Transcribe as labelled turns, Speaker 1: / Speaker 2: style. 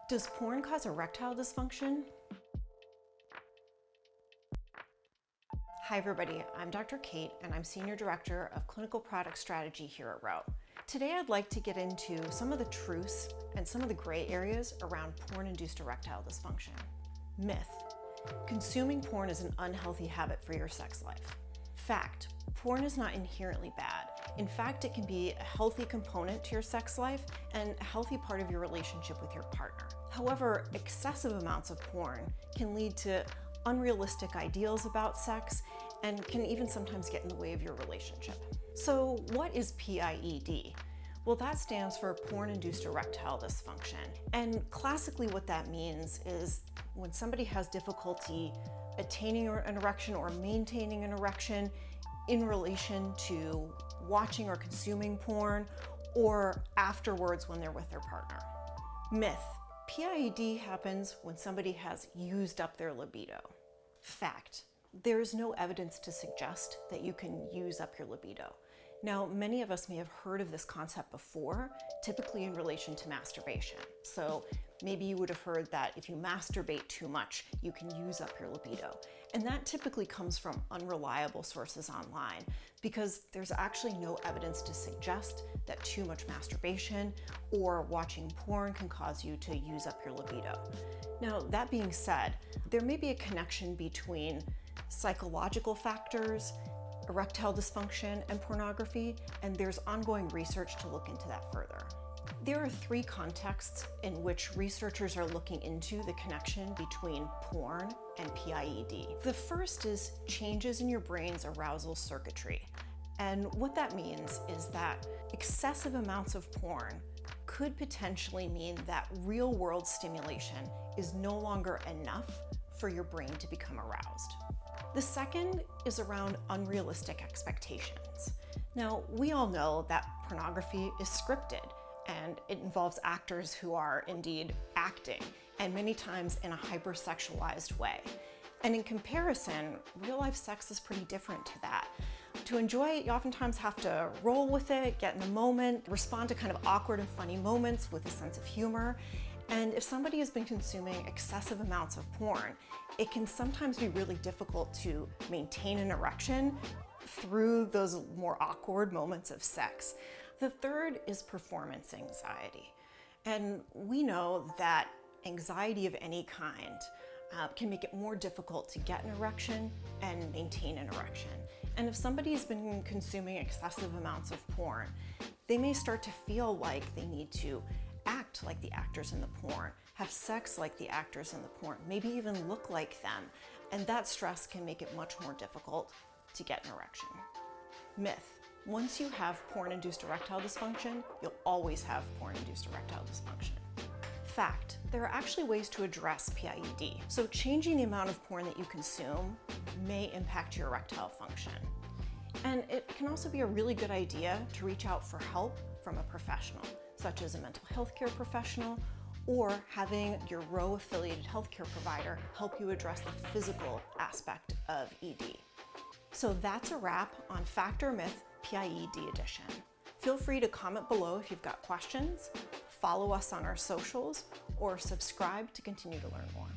Speaker 1: Does porn cause erectile dysfunction? Hi everybody, I'm Dr. Kate and I'm Senior Director of Clinical Product Strategy here at Roe. Today I'd like to get into some of the truths and some of the gray areas around porn-induced erectile dysfunction. Myth: consuming porn is an unhealthy habit for your sex life. Fact: porn is not inherently bad. In fact, it can be a healthy component to your sex life and a healthy part of your relationship with your partner. However, excessive amounts of porn can lead to unrealistic ideals about sex and can even sometimes get in the way of your relationship. So what is PIED? Well, that stands for porn-induced erectile dysfunction. And classically what that means is when somebody has difficulty attaining an erection or maintaining an erection in relation to watching or consuming porn or afterwards when they're with their partner. Myth: PIED happens when somebody has used up their libido. Fact: there is no evidence to suggest that you can use up your libido. Now, many of us may have heard of this concept before, typically in relation to masturbation. So maybe you would have heard that if you masturbate too much, you can use up your libido. And that typically comes from unreliable sources online because there's actually no evidence to suggest that too much masturbation or watching porn can cause you to use up your libido. Now, that being said, there may be a connection between psychological factors, erectile dysfunction, and pornography, and there's ongoing research to look into that further. There are three contexts in which researchers are looking into the connection between porn and PIED. The first is changes in your brain's arousal circuitry. And what that means is that excessive amounts of porn could potentially mean that real-world stimulation is no longer enough for your brain to become aroused. The second is around unrealistic expectations. Now, we all know that pornography is scripted and it involves actors who are indeed acting, and many times in a hypersexualized way. And in comparison, real-life sex is pretty different to that. To enjoy it, you oftentimes have to roll with it, get in the moment, respond to kind of awkward and funny moments with a sense of humor. And if somebody has been consuming excessive amounts of porn, it can sometimes be really difficult to maintain an erection through those more awkward moments of sex. The third is performance anxiety. And we know that anxiety of any kind can make it more difficult to get an erection and maintain an erection. And if somebody has been consuming excessive amounts of porn, they may start to feel like they need to act like the actors in the porn, have sex like the actors in the porn, maybe even look like them. And that stress can make it much more difficult to get an erection. Myth: once you have porn-induced erectile dysfunction, you'll always have porn-induced erectile dysfunction. Fact: there are actually ways to address PIED. So changing the amount of porn that you consume may impact your erectile function. And it can also be a really good idea to reach out for help from a professional, such as a mental health care professional, or having your Roe affiliated healthcare provider help you address the physical aspect of ED. So that's a wrap on Fact or Myth PIED edition. Feel free to comment below if you've got questions, follow us on our socials, or subscribe to continue to learn more.